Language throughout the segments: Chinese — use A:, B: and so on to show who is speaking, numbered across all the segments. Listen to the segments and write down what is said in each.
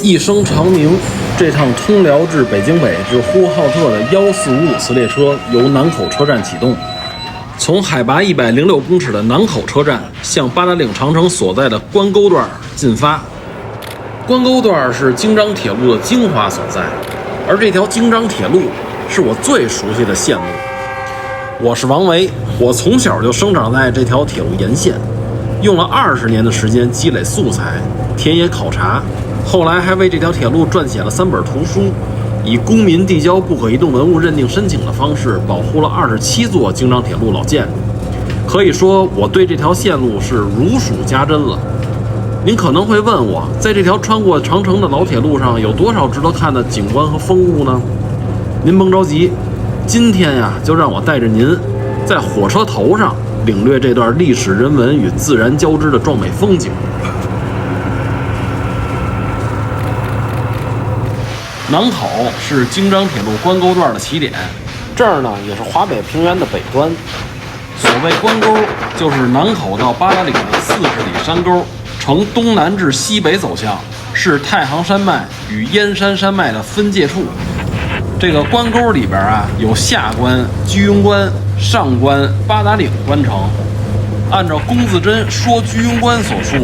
A: 一声长鸣，这趟通辽至北京北至呼和浩特的1455次列车由南口车站启动，从海拔106公尺的南口车站向八达岭长城所在的关沟段进发。关沟段是京张铁路的精华所在，而这条京张铁路是我最熟悉的线路。我是王维，我从小就生长在这条铁路沿线，用了20年的时间积累素材，田野考察，后来还为这条铁路撰写了3本图书，以公民递交不可移动文物认定申请的方式保护了27座京张铁路老建筑。可以说我对这条线路是如数家珍了。您可能会问我，在这条穿过长城的老铁路上有多少值得看的景观和风物呢？您甭着急，今天呀，就让我带着您在火车头上领略这段历史人文与自然交织的壮美风景。南口是京张铁路关沟段的起点，这儿呢也是华北平原的北端。所谓关沟，就是南口到八达岭的40里山沟，呈东南至西北走向，是太行山脉与燕山山脉的分界处。这个关沟里边啊，有下关、居庸关、上关、八达岭关城。按照龚自珍说居庸关所述，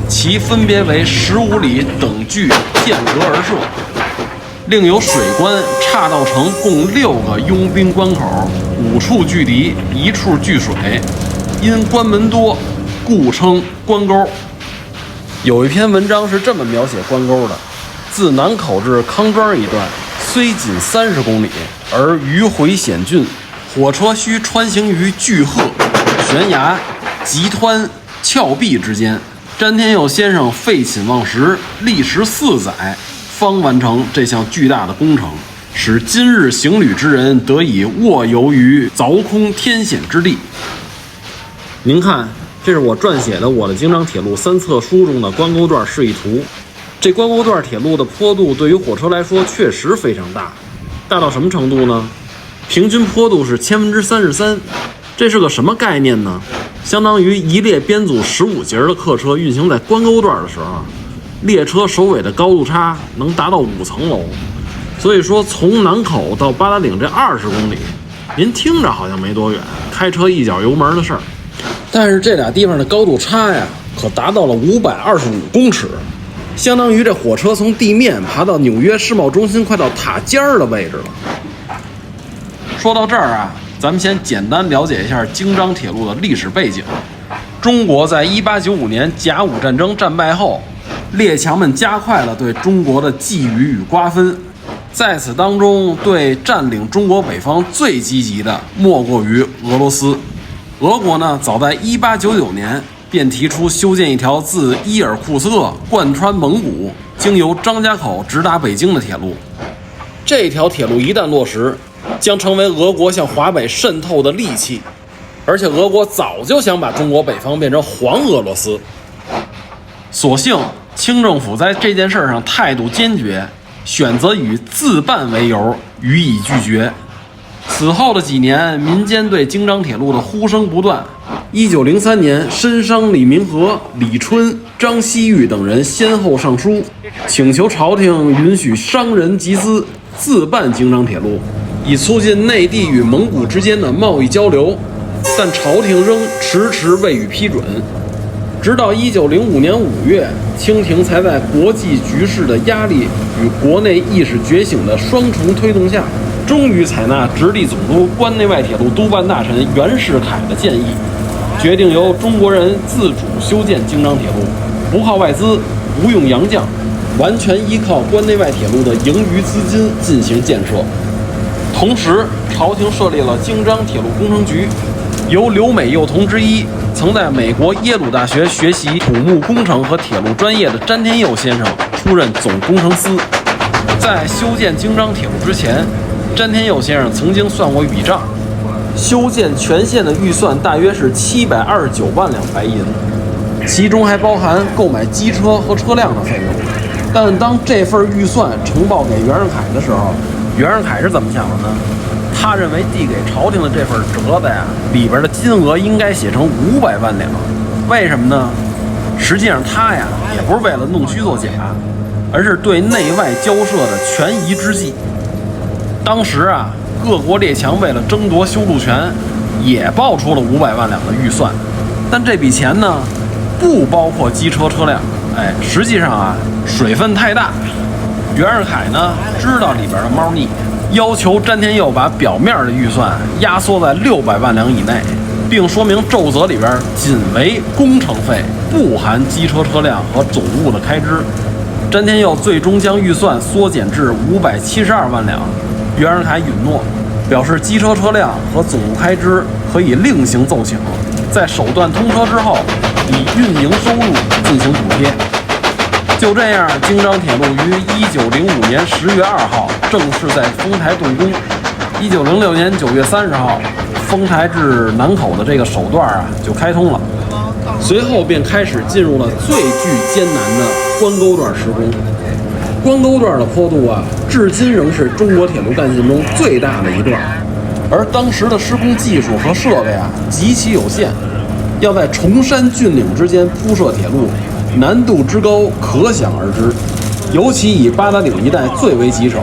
A: 其分别为15里等距间隔而设。另有水关、岔道城共6个拥兵关口，5处拒敌，1处拒水，因关门多，故称关沟。有一篇文章是这么描写关沟的：自南口至康庄一段，虽仅30公里，而迂回险峻，火车需穿行于巨壑、悬崖、急湍、峭壁之间。詹天佑先生废寝忘食，历时4载，方完成这项巨大的工程，使今日行旅之人得以卧游于凿空天险之地。您看，这是我撰写的我的京张铁路3册书中的关沟段示意图。这关沟段铁路的坡度对于火车来说确实非常大，大到什么程度呢？平均坡度是33%，这是个什么概念呢？相当于一列编组15节的客车运行在关沟段的时候，列车首尾的高度差能达到5层楼。所以说，从南口到八达岭这20公里，您听着好像没多远，开车一脚油门的事儿，但是这俩地方的高度差呀，可达到了525公尺，相当于这火车从地面爬到纽约世贸中心快到塔尖儿的位置了。说到这儿啊，咱们先简单了解一下京张铁路的历史背景。中国在1895年甲午战争战败后，列强们加快了对中国的觊觎与瓜分，在此当中，对占领中国北方最积极的莫过于俄罗斯。俄国呢，早在1899年便提出修建一条自伊尔库斯克贯穿蒙古，经由张家口直达北京的铁路。这条铁路一旦落实，将成为俄国向华北渗透的利器，而且俄国早就想把中国北方变成黄俄罗斯。所幸清政府在这件事上态度坚决，选择以自办为由予以拒绝。此后的几年，民间对京张铁路的呼声不断。1903年，申商李明和、李春、张希玉等人先后上书，请求朝廷允许商人集资自办京张铁路，以促进内地与蒙古之间的贸易交流，但朝廷仍迟迟未予批准。直到1905年5月，清廷才在国际局势的压力与国内意识觉醒的双重推动下，终于采纳直隶总督关内外铁路督办大臣袁世凯的建议，决定由中国人自主修建京张铁路，不靠外资，不用洋将，完全依靠关内外铁路的盈余资金进行建设。同时，朝廷设立了京张铁路工程局，由留美幼童之一，曾在美国耶鲁大学学习土木工程和铁路专业的詹天佑先生出任总工程司。在修建京张铁路之前，詹天佑先生曾经算过一笔账，修建全线的预算大约是729万两白银，其中还包含购买机车和车辆的费用。但当这份预算呈报给袁世凯的时候，袁世凯是怎么想的呢？他认为递给朝廷的这份折子呀，里边的金额应该写成500万两。为什么呢？实际上他呀，也不是为了弄虚作假，而是对内外交涉的权宜之计。当时啊，各国列强为了争夺修路权，也报出了500万两的预算，但这笔钱呢，不包括机车车辆。实际上啊，水分太大。袁世凯呢，知道里边的猫腻，要求詹天佑把表面的预算压缩在600万两以内，并说明奏折里边仅为工程费，不含机车车辆和总务的开支。詹天佑最终将预算缩减至572万两。袁世凯允诺，表示机车车辆和总务开支可以另行奏请，在首段通车之后，以运营收入进行补贴。就这样，京张铁路于1905年10月2号正式在丰台动工。1906年9月30号，丰台至南口的这个首段啊就开通了。随后便开始进入了最具艰难的关沟段施工。关沟段的坡度啊，至今仍是中国铁路干线中最大的一段，而当时的施工技术和设备啊极其有限，要在崇山峻岭之间铺设铁路，难度之高可想而知。尤其以八达岭一带最为棘手，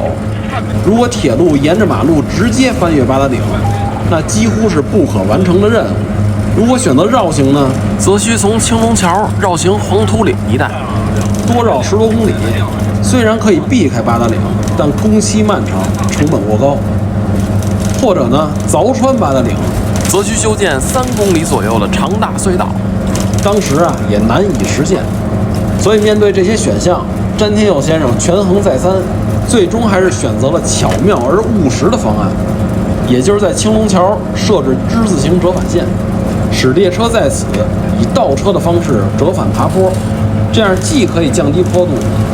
A: 如果铁路沿着马路直接翻越八达岭，那几乎是不可完成的任务。如果选择绕行呢，则需从青龙桥绕行黄土岭一带，多绕10多公里。虽然可以避开八达岭，但工期漫长，成本过高。或者呢，凿穿八达岭，则需修建3公里左右的长大隧道，当时啊也难以实现。所以面对这些选项，詹天佑先生权衡再三，最终还是选择了巧妙而务实的方案，也就是在青龙桥设置之字形折返线，使列车在此以倒车的方式折返爬坡，这样既可以降低坡度，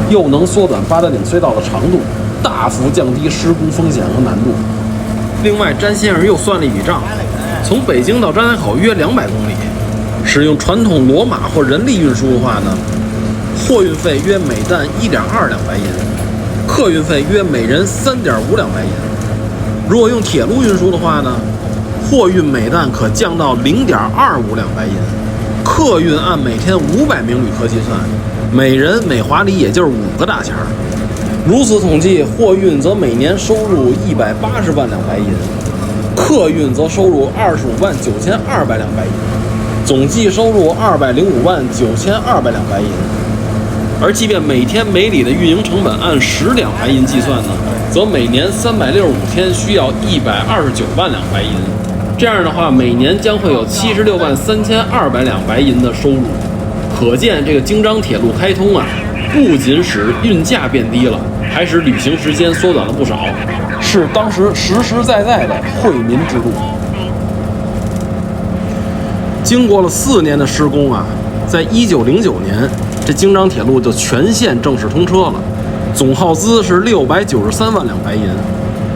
A: 又能缩短八达岭隧道的长度，大幅降低施工风险和难度。另外，詹先生又算了一笔账，从北京到张家口约200公里，使用传统骡马或人力运输的话呢，货运费约每担1.2两白银，客运费约每人3.5两白银。如果用铁路运输的话呢，货运每担可降到0.25两白银，客运按每天500名旅客计算，每人每华里也就是5个大钱儿。如此统计，货运则每年收入180万两白银，客运则收入25万9200两白银，总计收入205万9200两白银。而即便每天每里的运营成本按10两白银计算呢，则每年365天需要129万两白银。这样的话，每年将会有76万3200两白银的收入。可见这个京张铁路开通啊，不仅使运价变低了，还使旅行时间缩短了不少，是当时实实在在的惠民之路。经过了4年的施工啊，在1909年，这京张铁路就全线正式通车了，总耗资是693万两白银，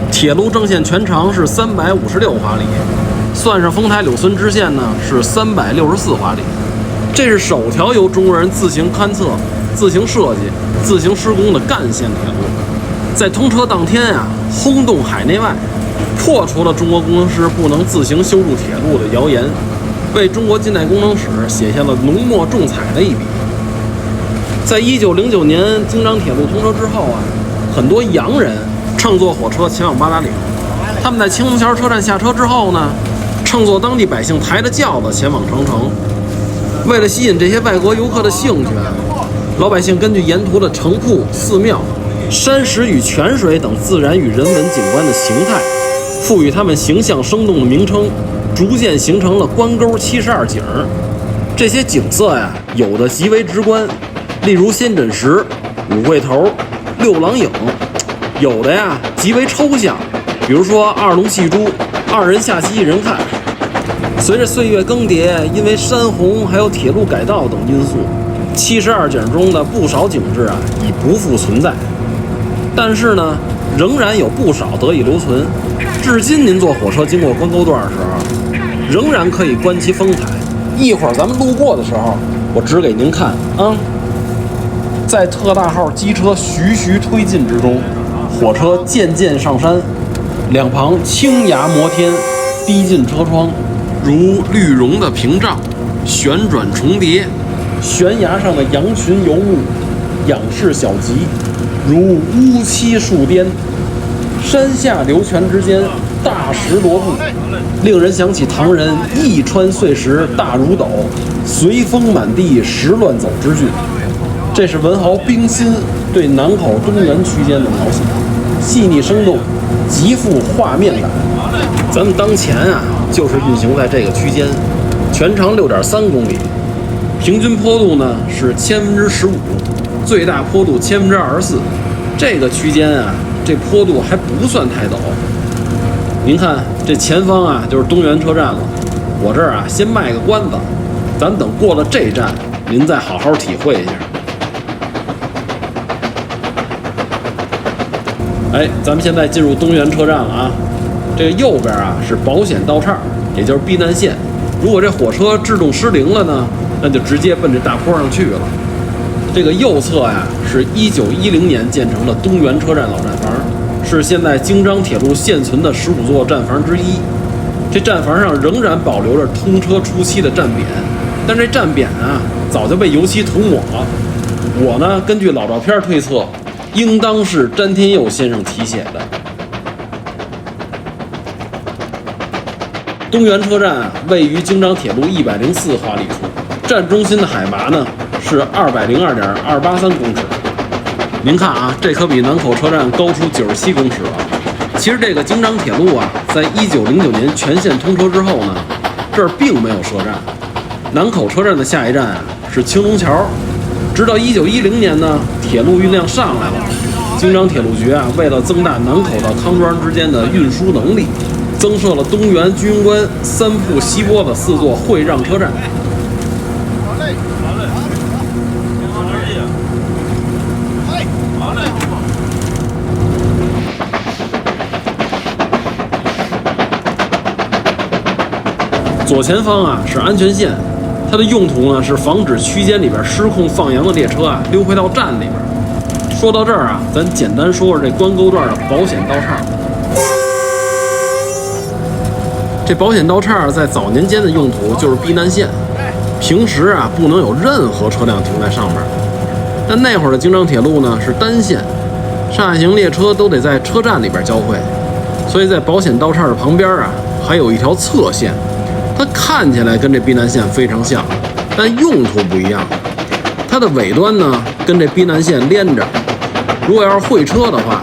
A: 铁路正线全长是356华里，算上丰台柳村支线呢是364华里。这是首条由中国人自行勘测、自行设计、自行施工的干线铁路。在通车当天啊，轰动海内外，破除了中国工程师不能自行修筑铁路的谣言，为中国近代工程史写下了浓墨重彩的一笔。在1909年京张铁路通车之后啊，很多洋人乘坐火车前往八达岭，他们在青龙桥车站下车之后呢，乘坐当地百姓抬的轿子前往长城。为了吸引这些外国游客的兴趣，老百姓根据沿途的城铺、寺庙、山石与泉水等自然与人文景观的形态，赋予它们形象生动的名称，逐渐形成了关沟72景。这些景色呀，有的极为直观，例如仙枕石、五桂头、六郎影；有的呀极为抽象，比如说二龙戏珠、2人下棋1人看。随着岁月更迭，因为山洪还有铁路改道等因素，72景中的不少景致啊已不复存在。但是呢，仍然有不少得以留存。至今您坐火车经过关沟段的时候，仍然可以观其风采。一会儿咱们路过的时候，我指给您看啊。在特大号机车徐徐推进之中，火车渐渐上山，两旁青崖摩天，逼近车窗，如绿绒的屏障，旋转重叠，悬崖上的羊群游牧，仰视小极，如乌漆树颠。山下流泉之间，大石罗布，令人想起唐人一川碎石大如斗，随风满地石乱走之句。这是文豪冰心对南口东源区间的描写，细腻生动，极富画面感。咱们当前啊，就是运行在这个区间，全长6.3公里，平均坡度呢是15%，最大坡度24%。这个区间啊，这坡度还不算太陡。您看这前方啊，就是东源车站了。我这儿啊，先卖个关子，咱等过了这站，您再好好体会一下。哎，咱们现在进入东源车站了啊。这个右边啊是保险道岔，也就是避难线。如果这火车制动失灵了呢，那就直接奔这大坡上去了。这个右侧呀是1910年建成的东源车站老站房，是现在京张铁路现存的15座站房之一。这站房上仍然保留着通车初期的站匾，但这站匾啊早就被油漆涂抹了。我呢根据老照片推测，应当是詹天佑先生题写的。东源车站位于京张铁路104华里处，站中心的海拔呢是202.283公尺。您看啊，这可比南口车站高出97公尺了。其实这个京张铁路啊，在1909年全线通车之后呢，这儿并没有设站。南口车站的下一站啊是青龙桥，直到1910年呢，铁路运量上来了，京张铁路局啊，为了增大南口到康庄之间的运输能力，增设了东源、居庸关、三铺、西波的4座会让车站。左前方啊是安全线，它的用途呢是防止区间里边失控放羊的列车啊溜回到站里边。说到这儿啊，咱简单说说这关沟段的保险道岔。这保险道岔在早年间的用途就是避难线，平时啊不能有任何车辆停在上面。但那会儿的京张铁路呢是单线，上下行列车都得在车站里边交汇，所以在保险道岔的旁边啊还有一条侧线。它看起来跟这避难线非常像，但用途不一样。它的尾端呢跟这避难线连着，如果要是会车的话，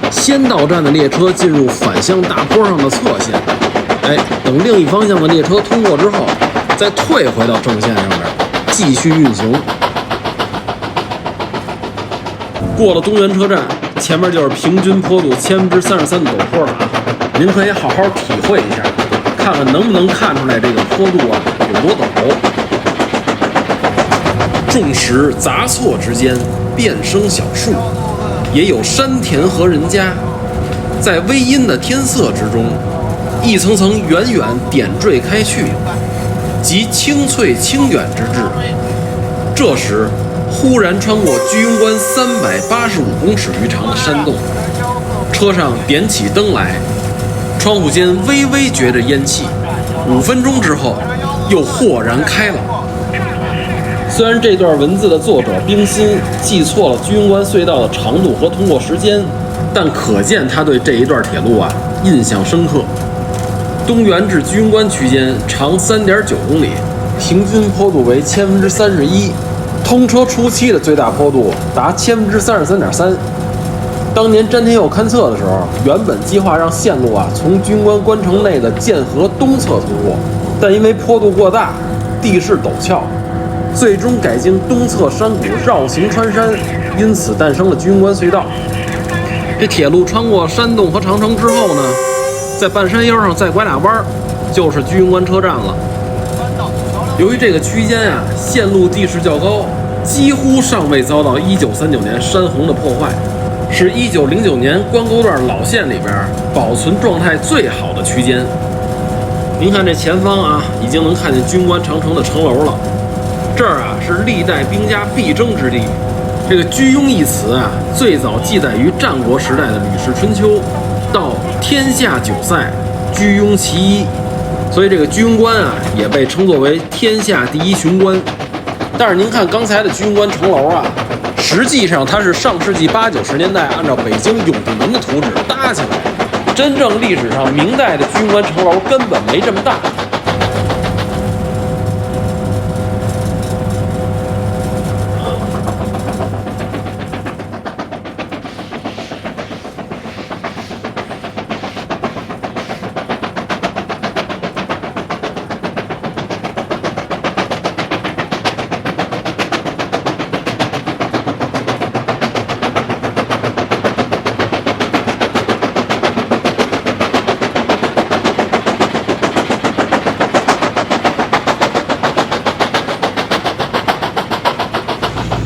A: 先到站的列车进入反向大坡上的侧线，等另一方向的列车通过之后，再退回到正线上面继续运行。过了东源车站，前面就是平均坡度33%的陡坡了啊，您可以好好体会一下。看看能不能看出来这个坡度啊有多陡。众石杂错之间，遍生小树，也有山田和人家。在微阴的天色之中，一层层远远点缀开去，即清脆清远之至。这时，忽然穿过居庸关385公尺余长的山洞，车上点起灯来。窗户间微微觉着烟气，5分钟之后，又豁然开朗。虽然这段文字的作者冰心记错了居庸关隧道的长度和通过时间，但可见他对这一段铁路啊印象深刻。东源至居庸关区间长3.9公里，平均坡度为31%，通车初期的最大坡度达33.3%。当年詹天佑勘测的时候，原本计划让线路啊从居庸关关城内的涧河东侧通过，但因为坡度过大，地势陡峭，最终改经东侧山谷绕行穿山，因此诞生了居庸关隧道。这铁路穿过山洞和长城之后呢，在半山腰上再拐俩弯，就是居庸关车站了。由于这个区间啊线路地势较高，几乎尚未遭到1939年山洪的破坏。是1909年关沟段老线里边保存状态最好的区间。您看这前方啊，已经能看见居庸关长城的城楼了。这儿啊是历代兵家必争之地。这个居庸一词啊，最早记载于战国时代的《吕氏春秋》，到天下9塞，居庸其一。所以这个居庸关啊，也被称作为天下第一雄关。但是您看刚才的居庸关城楼啊，实际上它是上世纪80、90年代按照北京永定门的图纸搭起来的。真正历史上明代的居庸关城楼根本没这么大。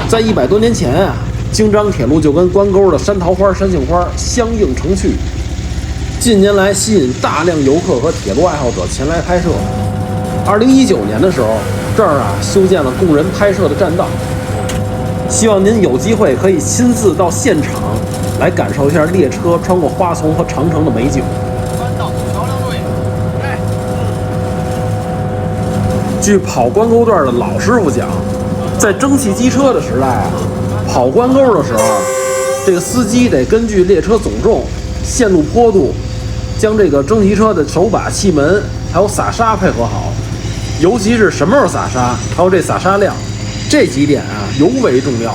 A: 在100多年前啊，京张铁路就跟关沟的山桃花、山杏花相映成趣。近年来吸引大量游客和铁路爱好者前来拍摄。2019年的时候，这儿啊修建了供人拍摄的栈道。希望您有机会可以亲自到现场来感受一下列车穿过花丛和长城的美景。据跑关沟段的老师傅讲，在蒸汽机车的时代啊，跑关沟的时候，这个司机得根据列车总重、线路坡度，将这个蒸汽车的手把、气门还有撒沙配合好，尤其是什么时候撒沙，还有这撒沙量，这几点啊尤为重要。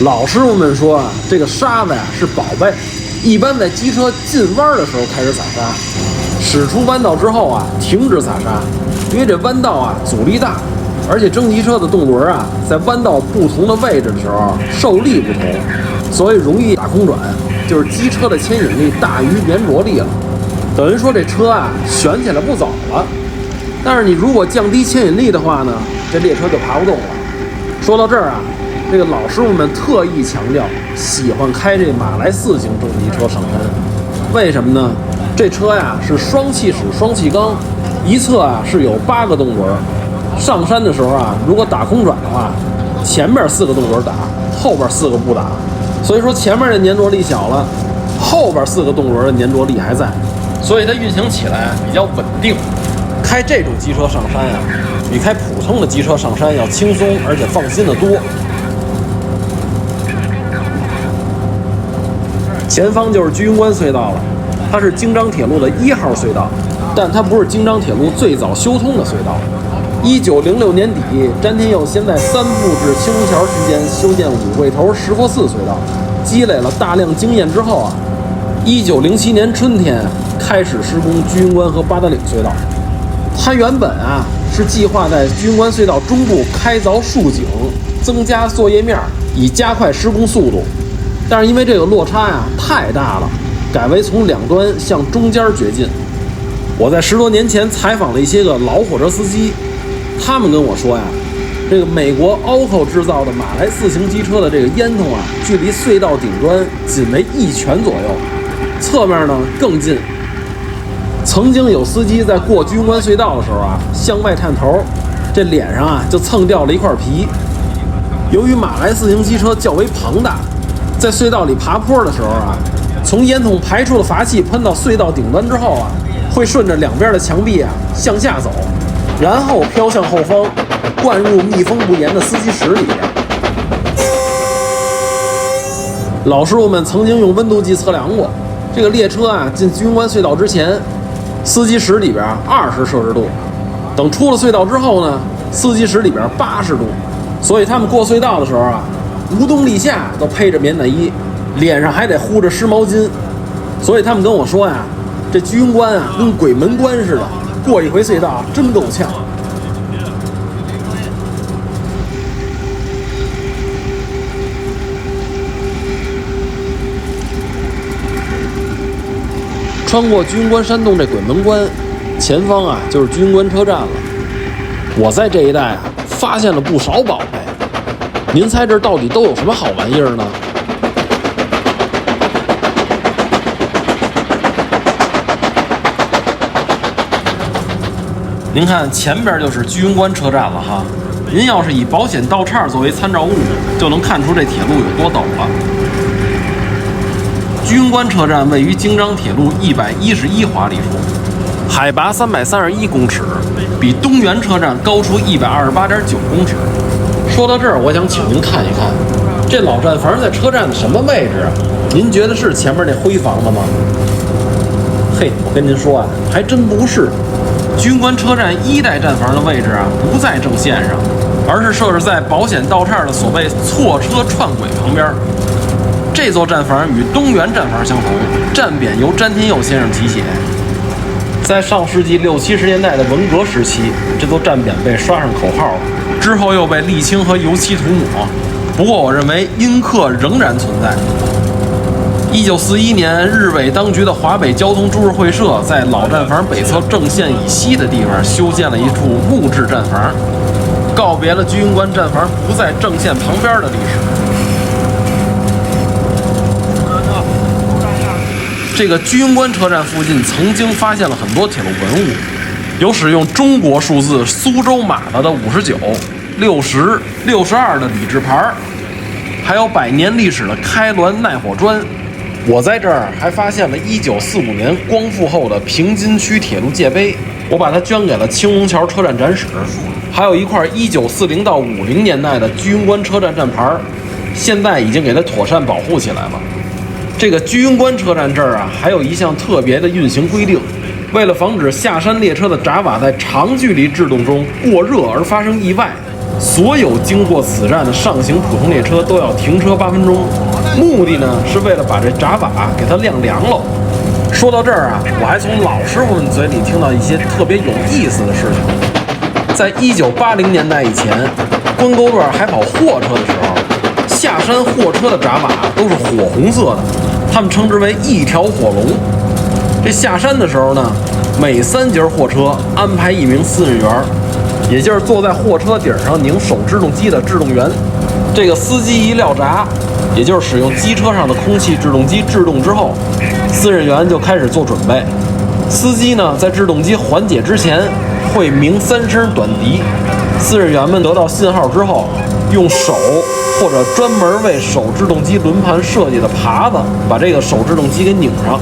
A: 老师傅们说啊，这个沙子呀是宝贝，一般在机车进弯的时候开始撒沙，驶出弯道之后啊停止撒沙，因为这弯道啊阻力大。而且蒸汽车的动轮啊，在弯道不同的位置的时候受力不同，所以容易打空转，就是机车的牵引力大于粘着力了，等于说这车啊悬起来不走了。但是你如果降低牵引力的话呢，这列车就爬不动了。说到这儿啊，这个老师傅们特意强调喜欢开这马来4型蒸汽车上山，为什么呢？这车呀是双气室双气缸，一侧啊是有8个动轮。上山的时候啊，如果打空转的话，前面4个动轮打，后边4个不打，所以说前面的粘着力小了，后边4个动轮的粘着力还在，所以它运行起来比较稳定。开这种机车上山啊，比开普通的机车上山要轻松，而且放心的多。前方就是居庸关隧道了，它是京张铁路的1号隧道，但它不是京张铁路最早修通的隧道。1906年底，詹天佑先在三步至青龙桥之间修建五会头石佛寺隧道，积累了大量经验之后啊，1907年春天开始施工居庸关和八达岭隧道。它原本啊是计划在居庸关隧道中部开凿竖井，增加作业面，以加快施工速度。但是因为这个落差呀太大了，改为从两端向中间掘进。我在10多年前采访了一些个老火车司机。他们跟我说呀，这个美国 OCO 制造的马来4型机车的这个烟囱啊，距离隧道顶端仅为1拳左右，侧面呢更近。曾经有司机在过居庸关隧道的时候啊，向外探头，这脸上啊就蹭掉了一块皮。由于马来4型机车较为庞大，在隧道里爬坡的时候啊，从烟囱排出的阀气喷到隧道顶端之后啊，会顺着两边的墙壁啊向下走。然后飘向后方，灌入密封不严的司机室里边。老师傅们曾经用温度计测量过，这个列车啊进居庸关隧道之前，司机室里边20摄氏度，等出了隧道之后呢，司机室里边80度。所以他们过隧道的时候啊，无冬立夏都披着免袢衣，脸上还得糊着湿毛巾。所以他们跟我说呀，这居庸关啊跟鬼门关似的。过一回隧道真够呛。穿过居庸关山洞这鬼门关，前方啊就是居庸关车站了。我在这一带啊发现了不少宝贝，您猜这到底都有什么好玩意儿呢？您看前边就是居庸关车站了哈，您要是以保险道岔作为参照物，就能看出这铁路有多陡了。居庸关车站位于京张铁路111华里处，海拔331公尺，比东源车站高出128.9公尺。说到这儿，我想请您看一看，这老站房在车站的什么位置啊？您觉得是前面那灰房子吗？嘿，我跟您说啊，还真不是。军官车站1代站房的位置啊，不在正线上，而是设置在保险道岔的所谓错车串轨旁边。这座站房与东园站房相同，站匾由詹天佑先生题写。在上世纪60、70年代的文革时期，这座站匾被刷上口号，之后又被沥青和油漆涂抹。不过，我认为阴刻仍然存在。1941年，日伪当局的华北交通株式会社在老站房北侧正线以西的地方修建了一处木质站房，告别了军官站房不在正线旁边的历史。这个军官车站附近曾经发现了很多铁路文物，有使用中国数字苏州码子的59、60、62的李字牌，还有100年历史的开滦耐火砖。我在这儿还发现了1945年光复后的平津区铁路界碑，我把它捐给了青龙桥车站展室。还有一块1940到50年代的军官车站站牌，现在已经给它妥善保护起来了。这个军官车站这儿啊，还有一项特别的运行规定，为了防止下山列车的闸瓦在长距离制动中过热而发生意外，所有经过此站的上行普通列车都要停车8分钟。目的呢，是为了把这闸瓦给它晾凉了。说到这儿啊，我还从老师傅们嘴里听到一些特别有意思的事情。在1980年代以前，关沟段还跑货车的时候，下山货车的闸瓦都是火红色的，他们称之为一条火龙。这下山的时候呢，每3节货车安排1名司任员，也就是坐在货车顶上拧手制动机的制动员。这个司机一撂闸，也就是使用机车上的空气制动机制动之后，司任员就开始做准备。司机呢，在制动机缓解之前会鸣3声短笛，司任员们得到信号之后，用手或者专门为手制动机轮盘设计的耙子把这个手制动机给拧上。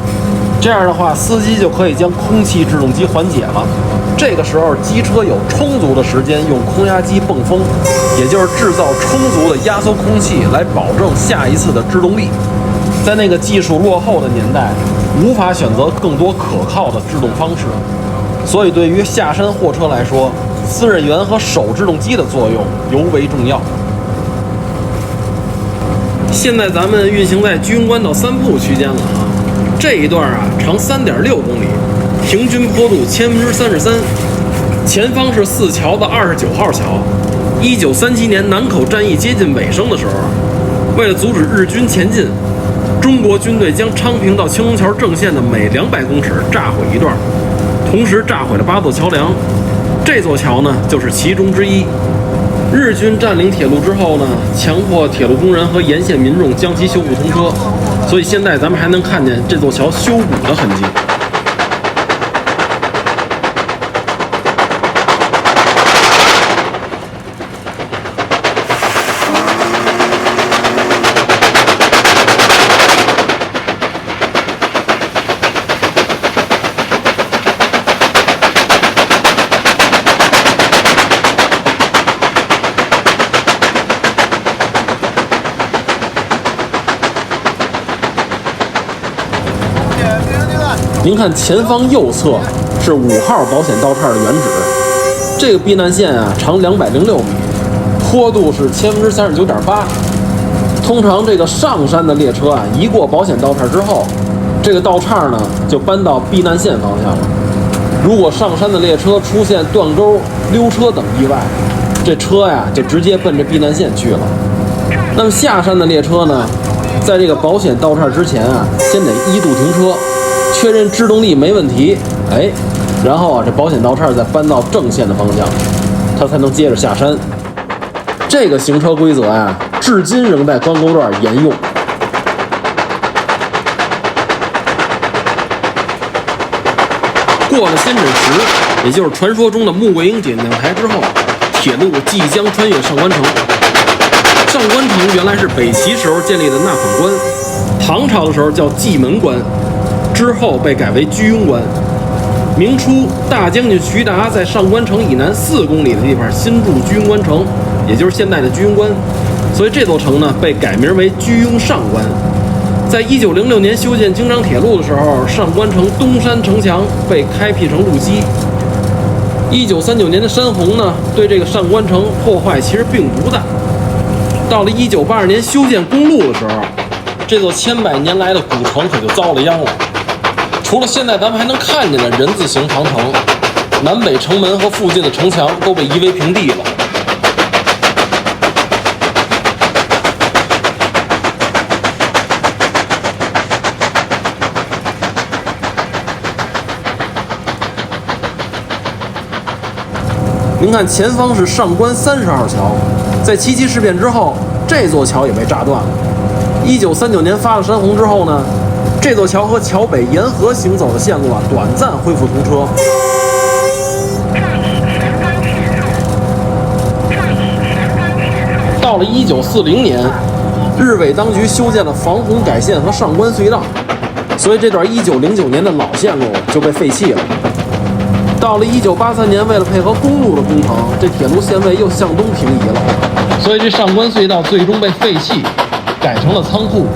A: 这样的话，司机就可以将空气制动机缓解了。这个时候，机车有充足的时间用空压机泵风，也就是制造充足的压缩空气来保证下一次的制动力。在那个技术落后的年代，无法选择更多可靠的制动方式，所以对于下山货车来说，司任员和手制动机的作用尤为重要。现在咱们运行在居庸关到三铺区间了啊，这一段啊长3.6公里，平均坡度33%，前方是4桥的29号桥。1937年南口战役接近尾声的时候，为了阻止日军前进，中国军队将昌平到青龙桥正线的每200公尺炸毁一段，同时炸毁了8座桥梁。这座桥呢，就是其中之一。日军占领铁路之后呢，强迫铁路工人和沿线民众将其修复通车，所以现在咱们还能看见这座桥修补的痕迹。您看前方右侧是5号保险道岔的原址，这个避难线啊长206米，坡度是39.8%。通常这个上山的列车啊，一过保险道岔之后，这个道岔呢就搬到避难线方向了。如果上山的列车出现断钩、溜车等意外，这车呀就直接奔着避难线去了。那么下山的列车呢，在这个保险道岔之前啊，先得1度停车，确认制动力没问题，然后啊，这保险道岔再搬到正线的方向，它才能接着下山。这个行车规则呀，至今仍在关沟段沿用。过了仙枕石，也就是传说中的穆桂英点将台之后，铁路即将穿越上官城。上官城原来是北齐时候建立的纳款关，唐朝的时候叫蓟门关，之后被改为居庸关。明初，大将军徐达在上官城以南4公里的地方新筑居庸关城，也就是现在的居庸关。所以这座城呢被改名为居庸上关。在1906年修建京张铁路的时候，上关城东山城墙被开辟成路基。1939年的山洪呢，对这个上关城破坏其实并不大。到了1982年修建公路的时候，这座千百年来的古城可就遭了殃了。除了现在咱们还能看见的人字形长城，南北城门和附近的城墙都被夷为平地了。您看，前方是上关30号桥，在7七事变之后，这座桥也被炸断了。1939年发了山洪之后呢，这座桥和桥北沿河行走的线路短暂恢复通车。到了1940年，日伪当局修建了防洪改线和上关隧道，所以这段1909年的老线路就被废弃了。到了1983年，为了配合公路的工程，这铁路线位又向东平移了，所以这上关隧道最终被废弃，改成了仓库。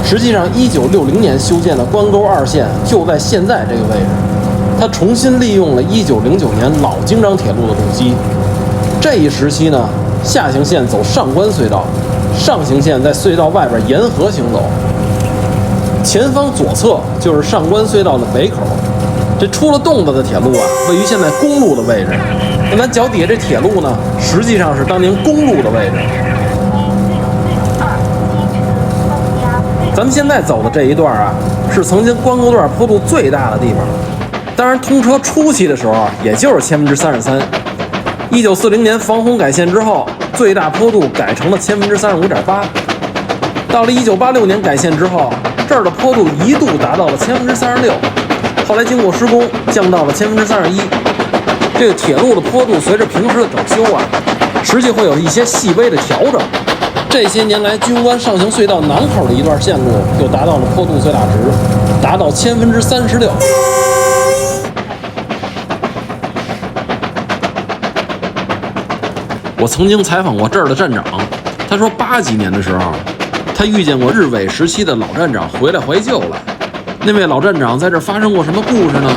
A: 实际上，1960年修建的关沟2线就在现在这个位置，它重新利用了1909年老京张铁路的路基。这一时期呢，下行线走上关隧道，上行线在隧道外边沿河行走。前方左侧就是上关隧道的北口，这出了洞子的铁路位于现在公路的位置。那咱脚底下这铁路呢，实际上是当年公路的位置。咱们现在走的这一段是曾经关沟段坡度最大的地方。当然，通车初期的时候，也就是33%。1940年防洪改线之后，最大坡度改成了35.8%。到了1986年改线之后，这儿的坡度一度达到了36%，后来经过施工降到了31%。这个铁路的坡度随着平时的整修实际会有一些细微的调整。这些年来，居庸关上行隧道南口的一段线路就达到了坡度最大值，达到36%。我曾经采访过这儿的站长，他说80几年的时候，他遇见过日伪时期的老站长回来怀旧了。那位老站长在这儿发生过什么故事呢？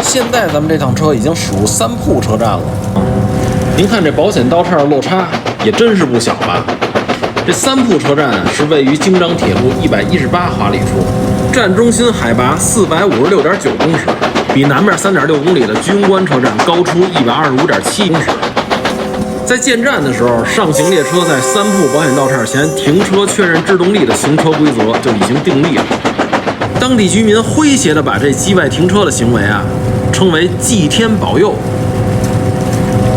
A: 现在咱们这趟车已经驶入三铺车站了。您看这保险道岔的落差也真是不小吧？这三铺车站是位于京张铁路118华里处，站中心海拔456.9公尺，比南面3.6公里的居庸关车站高出125.7公尺。在建站的时候，上行列车在三铺保险道岔前停车确认制动力的行车规则就已经订立了。当地居民诙谐地把这机外停车的行为称为祭天保佑。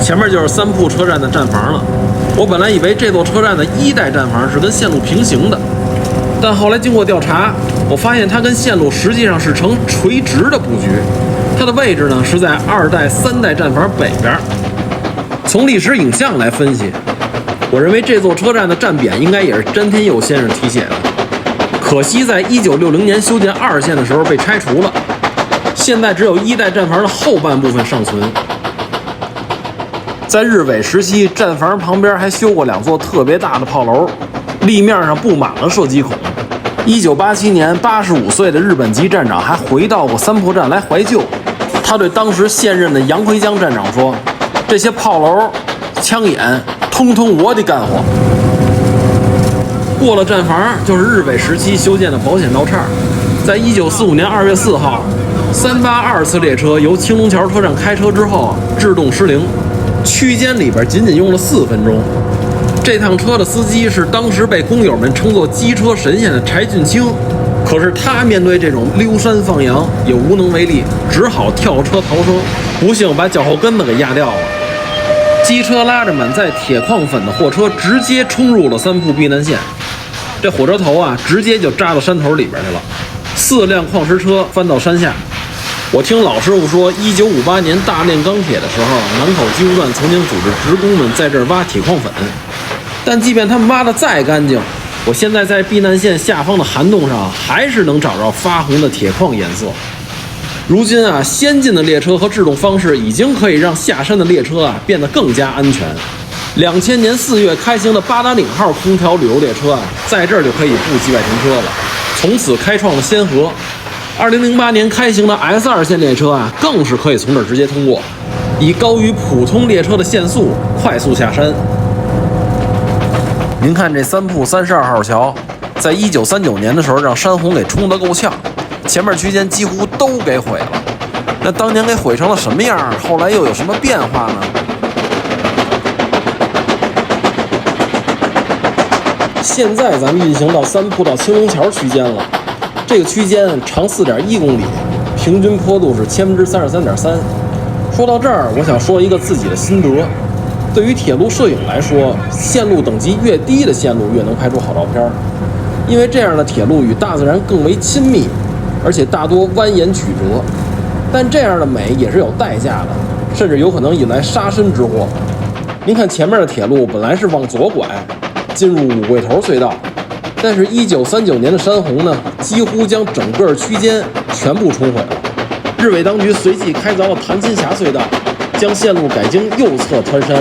A: 前面就是三铺车站的站房了。我本来以为这座车站的1代站房是跟线路平行的，但后来经过调查，我发现它跟线路实际上是呈垂直的布局。它的位置呢是在2代、3代站房北边。从历史影像来分析，我认为这座车站的站匾应该也是詹天佑先生题写的。可惜在1960年修建2线的时候被拆除了，现在只有1代站房的后半部分尚存。在日伪时期，站房旁边还修过2座特别大的炮楼，立面上布满了射击孔。1987年，85岁的日本籍站长还回到过三铺站来怀旧。他对当时现任的杨奎江站长说：“这些炮楼、枪眼，通通我的干活。”过了站房，就是日伪时期修建的保险道岔。在1945年2月4号，382次列车由青龙桥车站开车之后制动失灵，区间里边仅用了4分钟。这趟车的司机是当时被工友们称作机车神仙的柴俊清，可是他面对这种溜山放羊也无能为力，只好跳车逃生，不幸把脚后跟子给压掉了。机车拉着满载铁矿粉的货车直接冲入了三铺避难线，这火车头直接就扎到山头里边去了，4辆矿石车翻到山下。我听老师傅说，1958年大炼钢铁的时候，南口机务段曾经组织职工们在这儿挖铁矿粉，但即便他们挖的再干净，我现在在避难线下方的涵洞上，还是能找着发红的铁矿颜色。如今啊，先进的列车和制动方式已经可以让下山的列车啊变得更加安全。2000年4月开行的八达岭号空调旅游列车啊，在这儿就可以不计外停车了，从此开创了先河。2008年开行的 S2 线列车啊，更是可以从这儿直接通过，以高于普通列车的限速快速下山。您看这三铺32号桥，在1939年的时候让山洪给冲得够呛，前面区间几乎都给毁了。那当年给毁成了什么样？后来又有什么变化呢？现在咱们运行到三铺到青龙桥区间了，这个区间长4.1公里，平均坡度是33.3%。说到这儿，我想说一个自己的心得。对于铁路摄影来说，线路等级越低的线路越能拍出好照片，因为这样的铁路与大自然更为亲密，而且大多蜿蜒曲折。但这样的美也是有代价的，甚至有可能引来杀身之祸。您看前面的铁路本来是往左拐，进入五桂头隧道，但是1939年的山洪呢，几乎将整个区间全部冲毁了。日伪当局随即开凿了潭心峡隧道，将线路改经右侧穿山，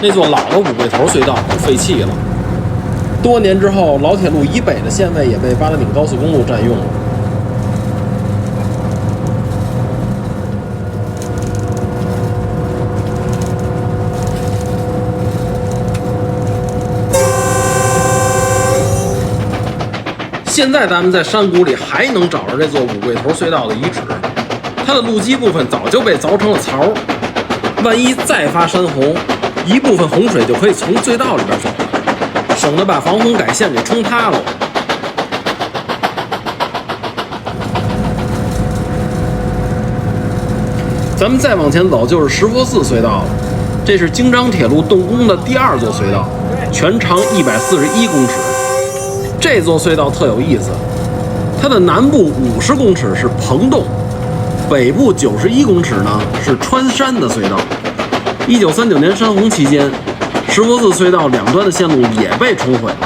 A: 那座老的五桂头隧道就废弃了。多年之后，老铁路以北的线位也被八达岭高速公路占用了。现在咱们在山谷里还能找着这座五桂头隧道的遗址，它的路基部分早就被凿成了槽，万一再发山洪，一部分洪水就可以从隧道里边走了，省得把防洪改线给冲塌了。咱们再往前走就是石佛寺隧道了，这是京张铁路动工的第2座隧道，全长141公尺。这座隧道特有意思，它的南部50公尺是彭洞，北部91公尺呢是穿山的隧道。1939年山洪期间，石佛寺隧道两端的线路也被冲毁了。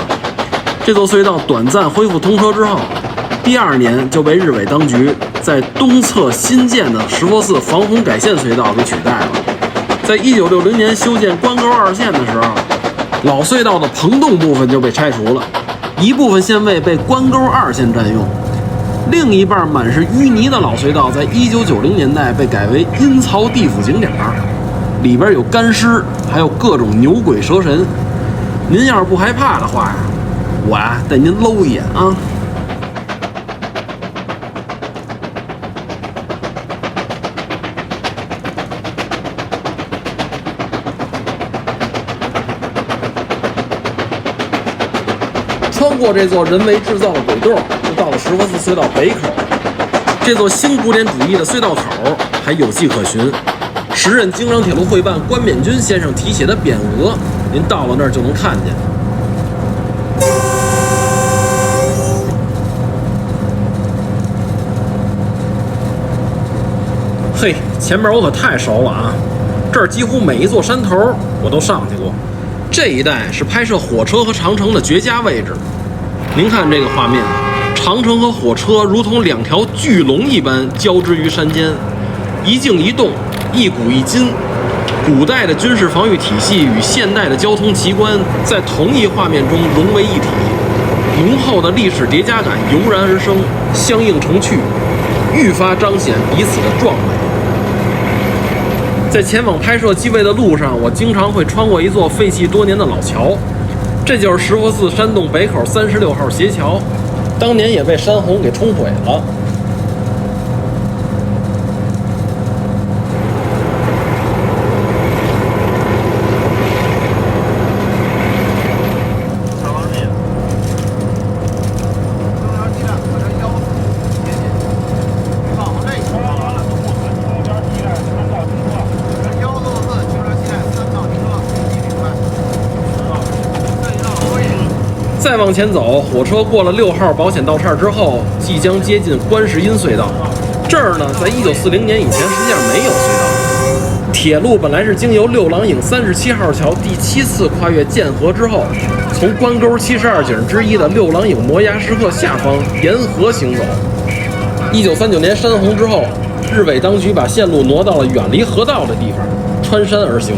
A: 这座隧道短暂恢复通车之后，第2年就被日伪当局在东侧新建的石佛寺防洪改线隧道给取代了。在1960年修建关沟2线的时候，老隧道的彭洞部分就被拆除了。一部分线位被关沟2线占用，另一半满是淤泥的老隧道，在1990年代被改为阴曹地府景点，里边有干尸，还有各种牛鬼蛇神。您要是不害怕的话呀，我呀带您搂一眼啊。穿过这座人为制造的鬼洞，就到了石佛寺隧道北口。这座新古典主义的隧道口还有迹可循，时任京张铁路会办关勉钧先生题写的匾额，您到了那儿就能看见。嘿，前面我可太熟了啊！这儿几乎每一座山头我都上去过。这一带是拍摄火车和长城的绝佳位置。您看这个画面，长城和火车如同2条巨龙一般交织于山间，一静一动，一古一今。古代的军事防御体系与现代的交通奇观在同一画面中融为一体，浓厚的历史叠加感油然而生，相映成趣，愈发彰显彼此的壮美。在前往拍摄机位的路上，我经常会穿过一座废弃多年的老桥，这就是石佛寺山洞北口36号斜桥，当年也被山洪给冲毁了。再往前走，火车过了6号保险道岔之后，即将接近观世音隧道。这儿呢，在1940年以前实际上没有隧道，铁路本来是经由六郎颍37号桥第7次跨越涧河之后，从关沟72景之一的六郎颍摩崖石刻下方沿河行走。1939年山洪之后，日伪当局把线路挪到了远离河道的地方，穿山而行。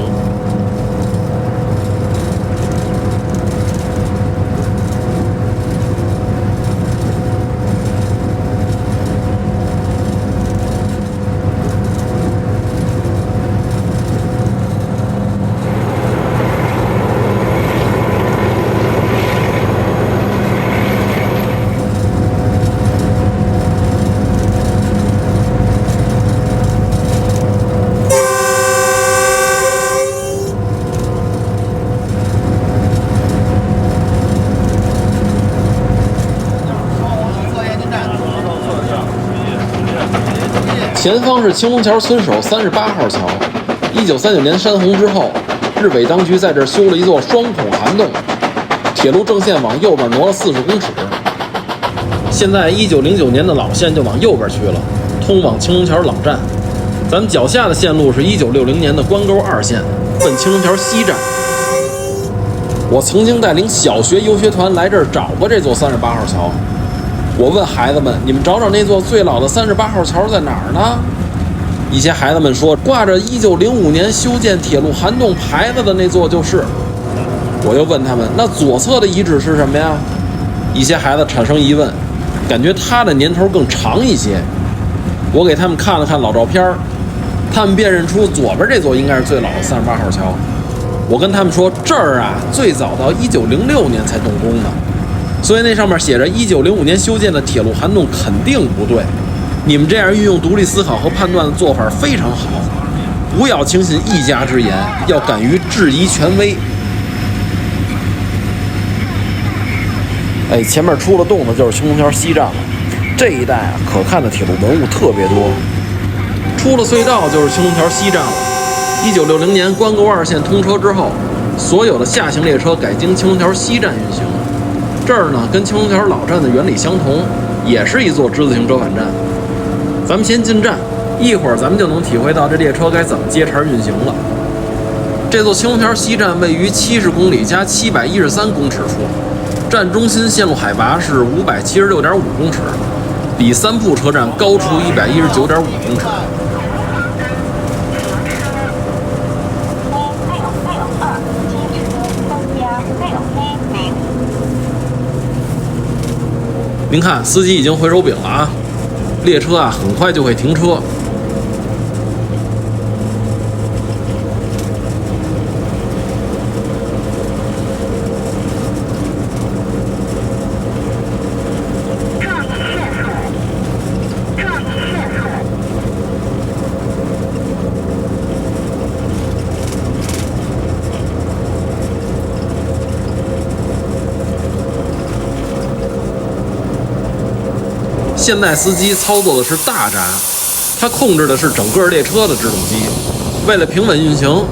A: 前方是青龙桥村首38号桥。1939年山洪之后，日伪当局在这儿修了一座双孔涵洞，铁路正线往右边挪了40公尺。现在1909年的老线就往右边去了，通往青龙桥老站。咱们脚下的线路是1960年的关沟2线，奔青龙桥西站。我曾经带领小学游学团来这儿找过这座38号桥。我问孩子们：“你们找找那座最老的38号桥在哪儿呢？”一些孩子们说，挂着1905年修建铁路涵洞牌子的那座就是。我又问他们，那左侧的遗址是什么呀？一些孩子产生疑问，感觉它的年头更长一些。我给他们看了看老照片，他们辨认出左边这座应该是最老的38号桥。我跟他们说，这儿啊最早到1906年才动工的。所以那上面写着1905年修建的铁路涵洞肯定不对。你们这样运用独立思考和判断的做法非常好，不要轻信一家之言，要敢于质疑权威。前面出了洞的就是青龙桥西站了。这一带啊，可看的铁路文物特别多。出了隧道就是青龙桥西站了。1960年关沟2线通车之后，所有的下行列车改经青龙桥西站运行。这儿呢，跟青龙桥老站的原理相同，也是一座之字形折返站。咱们先进站，一会儿咱们就能体会到这列车该怎么接茬运行了。这座青龙桥西站位于70公里加713公尺处，站中心线路海拔是576.5公尺，比三铺车站高出119.5公尺。您看，司机已经回手柄了啊！列车啊，很快就会停车。现代司机操作的是大闸，他控制的是整个列车的制动机。为了平稳运行，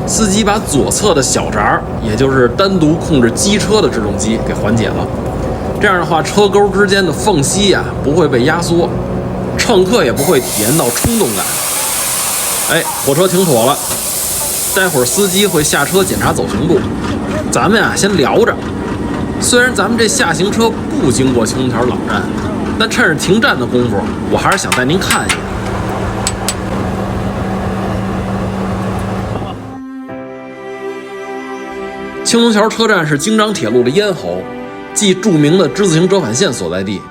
A: 司机把左侧的小闸，也就是单独控制机车的制动机给缓解了。这样的话，车沟之间的缝隙呀不会被压缩，乘客也不会体验到冲动感。火车停妥了，待会儿司机会下车检查走行路。咱们呀先聊着。虽然咱们这下行车不经过青龙桥老站，但趁着停站的功夫，我还是想带您看一眼。青龙桥车站是京张铁路的咽喉，即著名的之字形折返线所在地。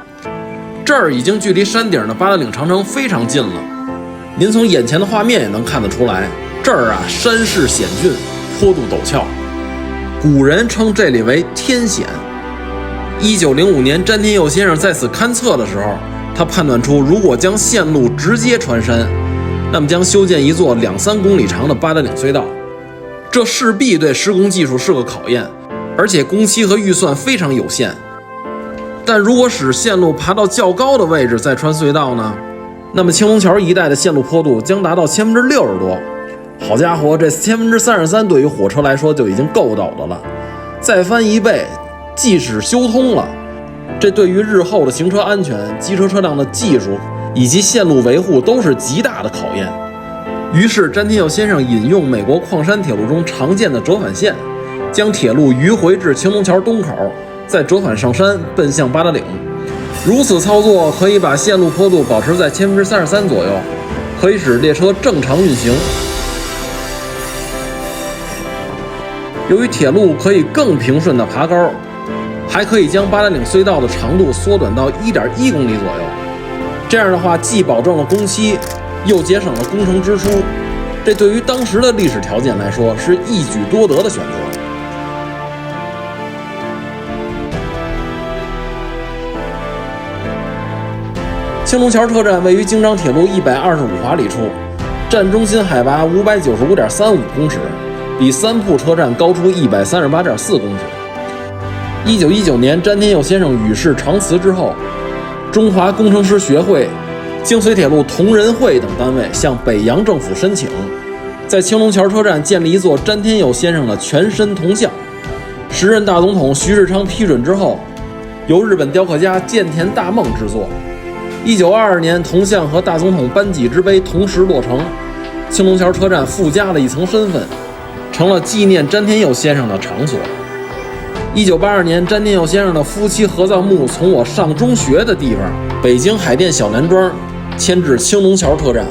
A: 这儿已经距离山顶的八达岭长城非常近了。您从眼前的画面也能看得出来，这儿啊山势险峻，坡度陡峭。古人称这里为天险。1905年，詹天佑先生在此勘测的时候，他判断出，如果将线路直接穿山，那么将修建一座2-3公里长的八达岭隧道，这势必对施工技术是个考验，而且工期和预算非常有限。但如果使线路爬到较高的位置再穿隧道呢，那么青龙桥一带的线路坡度将达到60%多。好家伙，这33%对于火车来说就已经够陡的了，再翻1倍。即使修通了，这对于日后的行车安全、机车车辆的技术以及线路维护都是极大的考验。于是詹天佑先生引用美国矿山铁路中常见的折返线，将铁路迂回至青龙桥东口，再折返上山奔向八达岭。如此操作可以把线路坡度保持在33%左右，可以使列车正常运行。由于铁路可以更平顺地爬高，还可以将八达岭隧道的长度缩短到1.1公里左右。这样的话，既保证了工期，又节省了工程支出，这对于当时的历史条件来说是一举多得的选择。青龙桥车站位于京张铁路125华里处，站中心海拔595.35公尺，比三铺车站高出138.4公尺。1919年，詹天佑先生与世长辞之后，中华工程师学会、京绥铁路同仁会等单位向北洋政府申请，在青龙桥车站建立一座詹天佑先生的全身铜像。时任大总统徐世昌批准之后，由日本雕刻家建田大梦制作。1922年，铜像和大总统颁给之碑同时落成，青龙桥车站附加了一层身份，成了纪念詹天佑先生的场所。1982年，詹天佑先生的夫妻合葬墓从我上中学的地方北京海淀小南庄迁至青龙桥车站。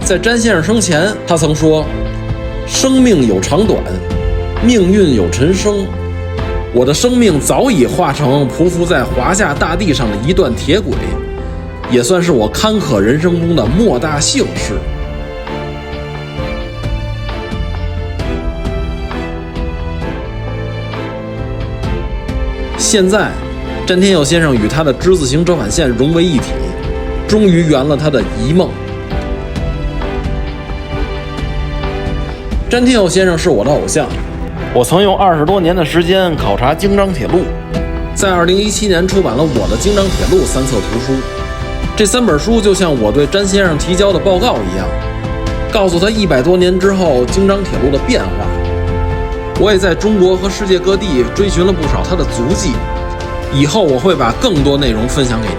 A: 在詹先生生前，他曾说：“生命有长短，命运有沉生。我的生命早已化成匍匐在华夏大地上的一段铁轨，也算是我坎坷人生中的莫大幸事。”现在，詹天佑先生与他的之字形折返线融为一体，终于圆了他的遗梦。詹天佑先生是我的偶像，我曾用20多年的时间考察京张铁路，在2017年出版了我的京张铁路3册图书。这3本书就像我对詹先生提交的报告一样，告诉他100多年之后京张铁路的变化。我也在中国和世界各地追寻了不少他的足迹，以后我会把更多内容分享给您。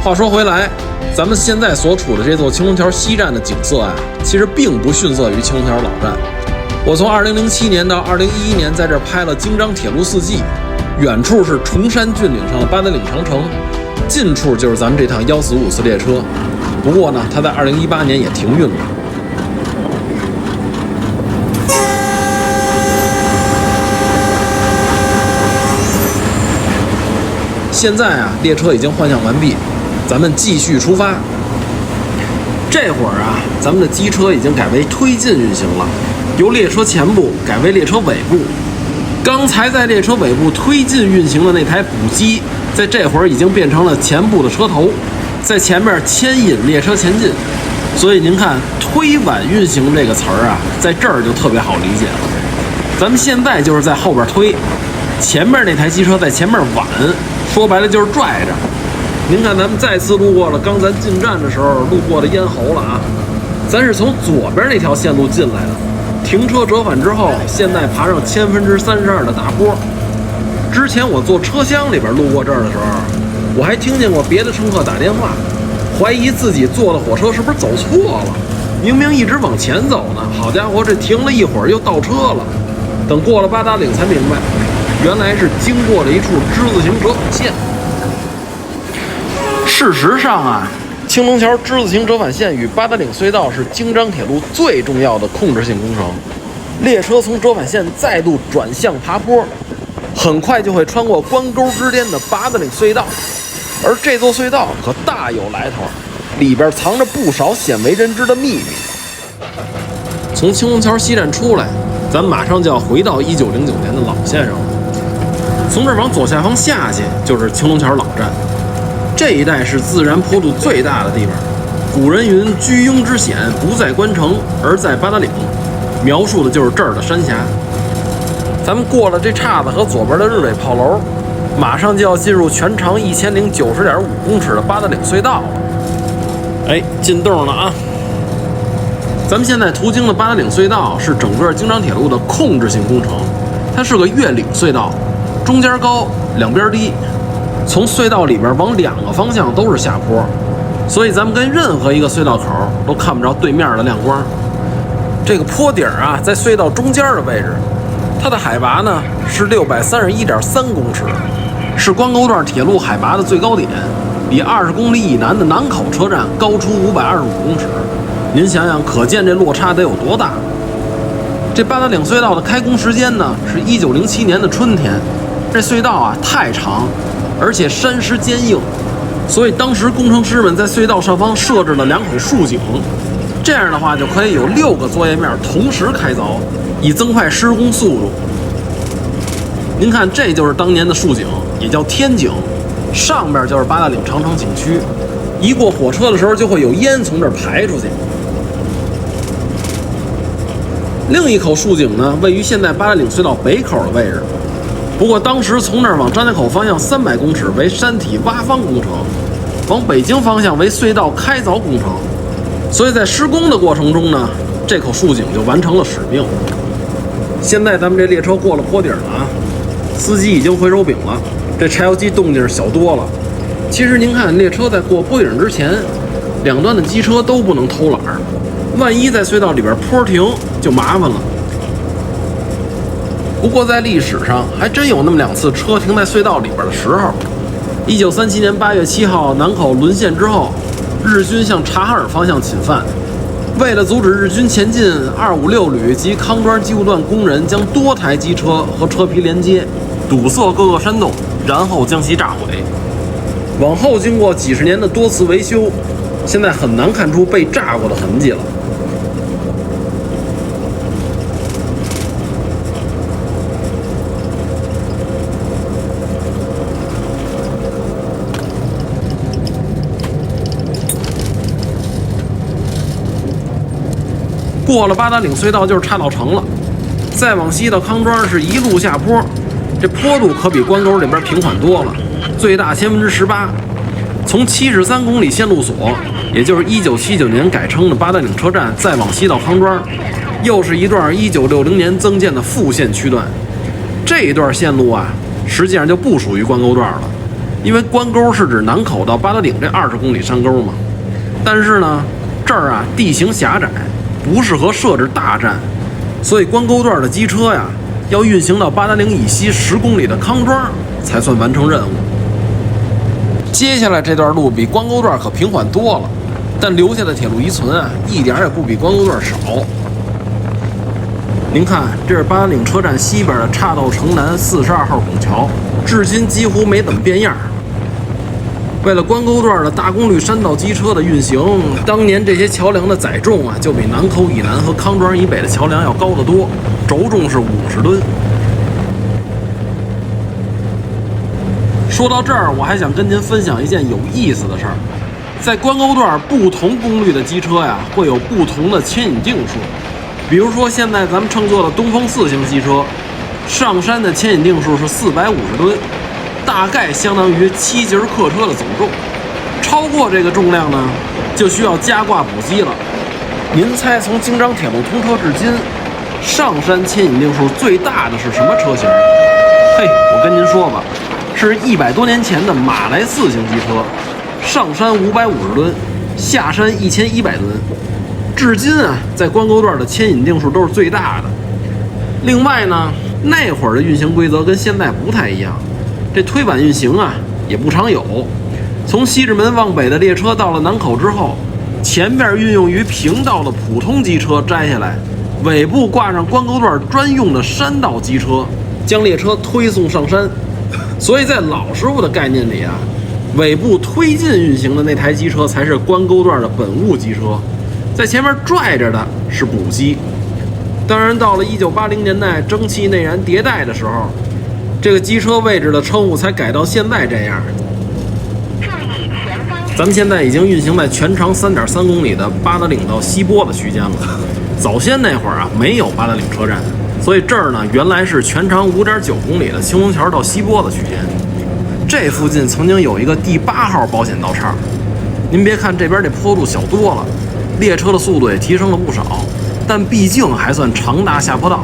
A: 话说回来，咱们现在所处的这座青龙桥西站的景色啊，其实并不逊色于青龙桥老站。我从2007年到2011年在这儿拍了京张铁路4季，远处是崇山峻岭上的八达岭长城，近处就是咱们这趟145次列车。不过呢，它在2018年也停运了。现在啊，列车已经换向完毕，咱们继续出发。这会儿啊，咱们的机车已经改为推进运行了，由列车前部改为列车尾部。刚才在列车尾部推进运行的那台补机，在这会儿已经变成了前部的车头，在前面牵引列车前进。所以您看“推挽运行”这个词儿啊，在这儿就特别好理解了。咱们现在就是在后边推，前面那台机车在前面挽，说白了就是拽着。您看，咱们再次路过了刚咱进站的时候路过的咽喉了啊，咱是从左边那条线路进来的。停车折返之后，现在爬上32%的大坡。之前我坐车厢里边路过这儿的时候，我还听见过别的乘客打电话，怀疑自己坐的火车是不是走错了，明明一直往前走呢，好家伙，这停了一会儿又倒车了。等过了八达岭才明白，原来是经过了一处之字形折返线。事实上啊，青龙桥之字形折返线与八达岭隧道是京张铁路最重要的控制性工程。列车从折返线再度转向爬坡，很快就会穿过关沟之间的八达岭隧道。而这座隧道可大有来头，里边藏着不少鲜为人知的秘密。从青龙桥西站出来，咱马上就要回到1909年的老线上了。从这儿往左下方下去就是青龙桥老站。这一带是自然坡度最大的地方，古人云“居庸之险不在关城，而在八达岭”，描述的就是这儿的山峡。咱们过了这岔子和左边的日伪炮楼，马上就要进入全长1090.5公尺的八达岭隧道了。哎，进洞了啊！咱们现在途经的八达岭隧道是整个京张铁路的控制性工程，它是个越岭隧道，中间高，两边低，从隧道里边往2个方向都是下坡，所以咱们跟任何一个隧道口都看不着对面的亮光。这个坡底啊，在隧道中间的位置，它的海拔呢是631.3公尺，是关沟段铁路海拔的最高点，比20公里以南的南口车站高出525公尺。您想想，可见这落差得有多大。这八达岭隧道的开工时间呢是1907年的春天。这隧道啊太长，而且山石坚硬，所以当时工程师们在隧道上方设置了2口竖井，这样的话就可以有6个作业面同时开凿，以增快施工速度。您看，这就是当年的竖井，也叫天井，上边就是八达岭长城景区，一过火车的时候就会有烟从这儿排出去。另一口竖井呢，位于现在八达岭隧道北口的位置。不过当时从那儿往张家口方向300公尺为山体挖方工程，往北京方向为隧道开凿工程，所以在施工的过程中呢，这口竖井就完成了使命。现在咱们这列车过了坡底了啊，司机已经回手柄了，这柴油机动静小多了。其实您看，列车在过坡顶之前，两端的机车都不能偷懒儿，万一在隧道里边坡停就麻烦了。不过在历史上还真有那么2次车停在隧道里边的时候。1937年8月7号，南口沦陷之后，日军向察哈尔方向侵犯，为了阻止日军前进，256旅及康庄机务段工人将多台机车和车皮连接，堵塞各个山洞，然后将其炸毁。往后经过几十年的多次维修，现在很难看出被炸过的痕迹了。过了八达岭隧道就是岔道城了，再往西到康庄是一路下坡，这坡度可比关沟这边平缓多了，最大18%。从73公里线路所，也就是1979年改称的八达岭车站，再往西到康庄，又是一段1960年增建的副线区段。这一段线路啊，实际上就不属于关沟段了，因为关沟是指南口到八达岭这20公里山沟嘛。但是呢，这儿啊地形狭窄，不适合设置大站，所以关沟段的机车呀，要运行到八达岭以西10公里的康庄才算完成任务。接下来这段路比关沟段可平缓多了，但留下的铁路遗存啊，一点也不比关沟段少。您看，这是八达岭车站西边的岔道城南42号拱桥，至今几乎没怎么变样。为了关沟段的大功率山道机车的运行，当年这些桥梁的载重啊，就比南口以南和康庄以北的桥梁要高得多，轴重是50吨。说到这儿，我还想跟您分享一件有意思的事儿。在关沟段，不同功率的机车呀，会有不同的牵引定数。比如说，现在咱们乘坐的东风4型机车，上山的牵引定数是450吨，大概相当于7节客车的总重。超过这个重量呢，就需要加挂补机了。您猜，从京张铁路通车至今，上山牵引定数最大的是什么车型？嘿，我跟您说吧。是100多年前的马来4型机车，上山550吨，下山1100吨。至今啊，在关沟段的牵引定数都是最大的。另外呢，那会儿的运行规则跟现在不太一样，这推板运行啊也不常有。从西直门往北的列车到了南口之后，前面运用于平道的普通机车摘下来，尾部挂上关沟段专用的山道机车，将列车推送上山。所以在老师傅的概念里啊，尾部推进运行的那台机车才是关沟段的本务机车，在前面拽着的是补机。当然，到了1980年代蒸汽内燃迭代的时候，这个机车位置的称呼才改到现在这样。咱们现在已经运行在全长3.3公里的八达岭到西波的区间了。早先那会儿啊，没有八达岭车站。所以这儿呢，原来是全长5.9公里的青龙桥到西波的区间。这附近曾经有一个第8号保险道岔。您别看这边这坡度小多了，列车的速度也提升了不少，但毕竟还算长大下坡道，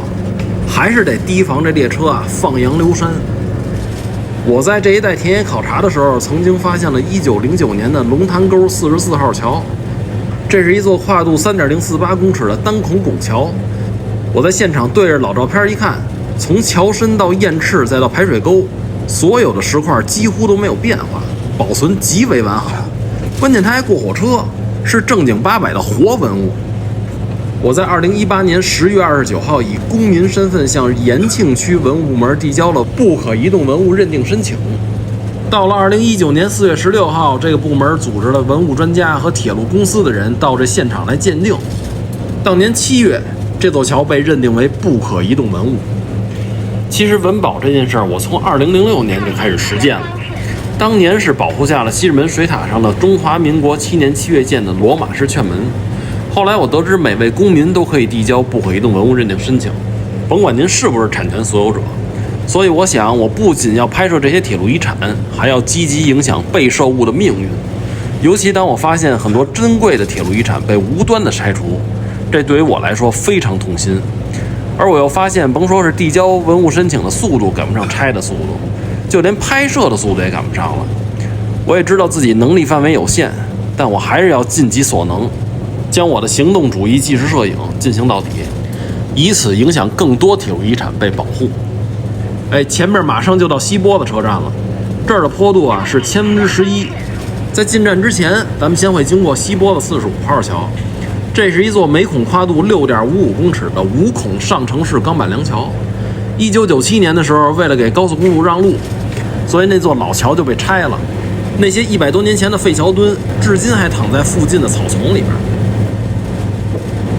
A: 还是得提防这列车放羊溜山。我在这一带田野考察的时候，曾经发现了1909年的龙潭沟44号桥，这是一座跨度3.048公尺的单孔拱桥。我在现场对着老照片一看，从桥身到堰翅再到排水沟，所有的石块几乎都没有变化，保存极为完好。关键它还过火车，是正经八百的活文物。我在2018年10月29号以公民身份向延庆区文物部门递交了不可移动文物认定申请。到了2019年4月16号，这个部门组织了文物专家和铁路公司的人到这现场来鉴定。当年7月，这座桥被认定为不可移动文物。其实文保这件事儿，我从2006年就开始实践了。当年是保护下了西直门水塔上的中华民国7年7月建的罗马式券门。后来我得知每位公民都可以递交不可移动文物认定申请，甭管您是不是产权所有者。所以我想，我不仅要拍摄这些铁路遗产，还要积极影响被受物的命运。尤其当我发现很多珍贵的铁路遗产被无端的拆除，这对于我来说非常痛心。而我又发现，甭说是递交文物申请的速度赶不上拆的速度，就连拍摄的速度也赶不上了。我也知道自己能力范围有限，但我还是要尽己所能，将我的行动主义纪实摄影进行到底，以此影响更多铁路遗产被保护。前面马上就到西波子车站了，这儿的坡度是11%。在进站之前，咱们先会经过西波子45号桥，这是一座每孔跨度6.55公尺的5孔上承式钢板梁桥。1997年的时候，为了给高速公路让路，所以那座老桥就被拆了。那些100多年前的废桥墩，至今还躺在附近的草丛里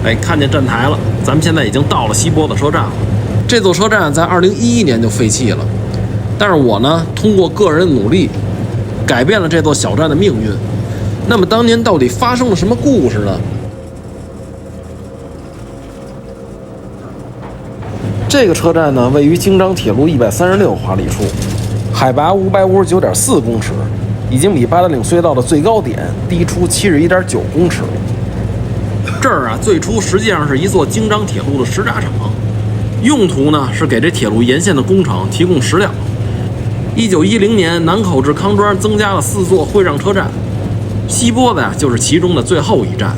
A: 边。看见站台了，咱们现在已经到了西波子车站了。这座车站在2011年就废弃了，但是我呢，通过个人的努力，改变了这座小站的命运。那么当年到底发生了什么故事呢？这个车站呢，位于京张铁路136华里处，海拔559.4公尺，已经比八达岭隧道的最高点低出71.9公尺了。这儿最初实际上是一座京张铁路的石轧厂，用途呢是给这铁路沿线的工厂提供石料。1910年，南口至康庄增加了4座会让车站，西波子就是其中的最后一站。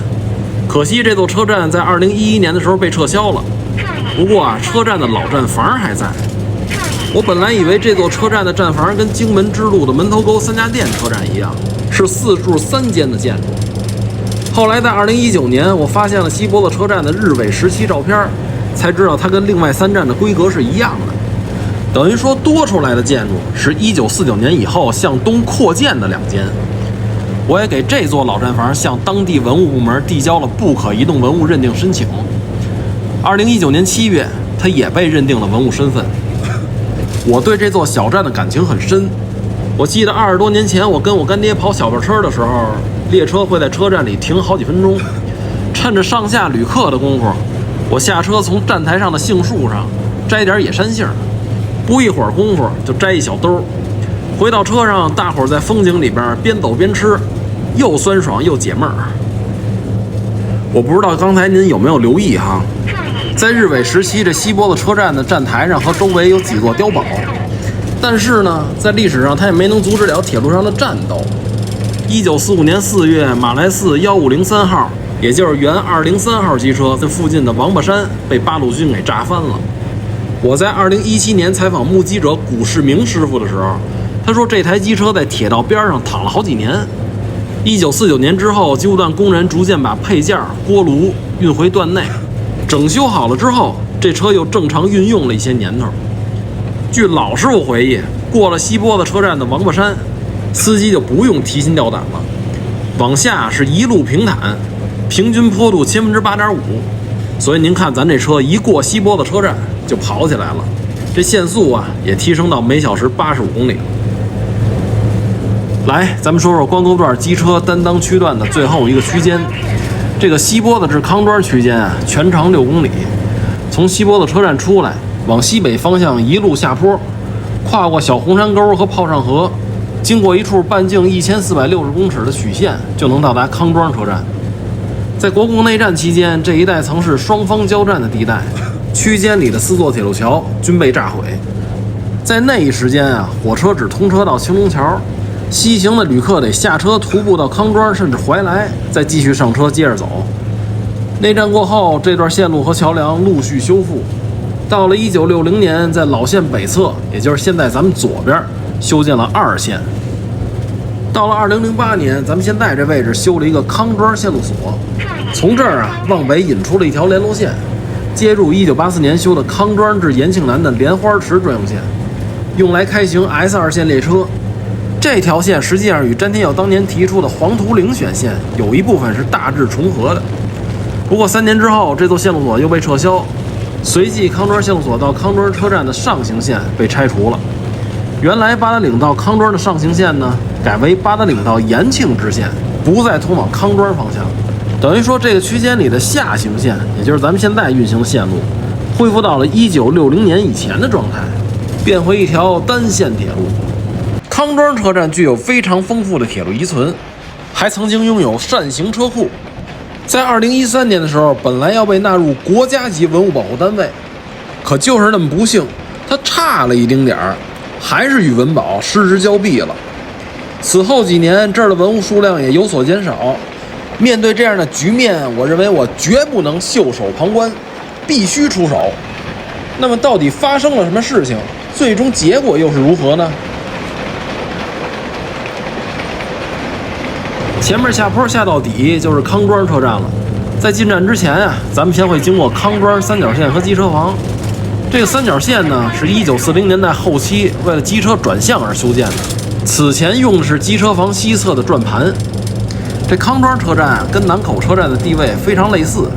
A: 可惜这座车站在2011年的时候被撤销了。不过车站的老站房还在。我本来以为这座车站的站房跟荆门支路的门头沟3家店车站一样，是4柱3间的建筑。后来在2019年，我发现了西波子车站的日伪时期照片，才知道它跟另外3站的规格是一样的。等于说多出来的建筑是1949年以后向东扩建的2间。我也给这座老站房向当地文物部门递交了不可移动文物认定申请。2019年7月，它也被认定了文物身份。我对这座小站的感情很深。我记得20多年前，我跟我干爹跑小巴车的时候，列车会在车站里停好几分钟，趁着上下旅客的功夫，我下车从站台上的杏树上摘点野山杏，不一会儿功夫就摘一小兜。回到车上，大伙儿在风景里边边走边吃，又酸爽又解闷儿。我不知道刚才您有没有留意哈，在日伪时期，这西波子车站的站台上和周围有几座碉堡，但是呢，在历史上它也没能阻止了铁路上的战斗。1945年4月，马来4 1503号，也就是原203号机车，在附近的王八山被八路军给炸翻了。我在2017年采访目击者古世明师傅的时候，他说这台机车在铁道边上躺了好几年。1949年之后，机务段工人逐渐把配件、锅炉运回段内，整修好了之后，这车又正常运用了一些年头。据老师傅回忆，过了西波子车站的王八山，司机就不用提心吊胆了，往下是一路平坦，平均坡度8.5%，所以您看咱这车一过西波子车站就跑起来了，这限速也提升到每小时85公里。来，咱们说说关沟段机车担当区段的最后一个区间，这个西波子至康庄区间全长6公里，从西波子车站出来，往西北方向一路下坡，跨过小红山沟和炮上河，经过一处半径1460公尺的曲线，就能到达康庄车站。在国共内战期间，这一带曾是双方交战的地带，区间里的4座铁路桥均被炸毁。在那一时间啊，火车只通车到青龙桥，西行的旅客得下车徒步到康庄甚至怀来，再继续上车接着走。内战过后，这段线路和桥梁陆续修复。到了1960年，在老线北侧，也就是现在咱们左边，修建了2线。到了2008年，咱们现在这位置修了一个康庄线路所，从这儿啊往北引出了一条联络线，接入1984年修的康庄至延庆南的莲花池专用线，用来开行 S2 线列车。这条线实际上与詹天耀当年提出的黄图岭选线有一部分是大致重合的。不过3年之后，这座线路所又被撤销，随即康庄线路所到康庄车站的上行线被拆除了。原来八达岭到康庄的上行线呢，改为八达岭到延庆支线，不再通往康庄方向。等于说这个区间里的下行线，也就是咱们现在运行的线路，恢复到了1960年以前的状态，变回一条单线铁路。康庄车站具有非常丰富的铁路遗存，还曾经拥有扇形车库。在2013年的时候，本来要被纳入国家级文物保护单位，可就是那么不幸，它差了一丁点儿，还是与文保失之交臂了。此后几年，这儿的文物数量也有所减少。面对这样的局面，我认为我绝不能袖手旁观，必须出手。那么到底发生了什么事情？最终结果又是如何呢？前面下坡下到底就是康庄车站了。在进站之前啊，咱们先会经过康庄三角线和机车房。这个三角线呢，是1940年代后期为了机车转向而修建的，此前用的是机车房西侧的转盘。这康庄车站跟南口车站的地位非常类似。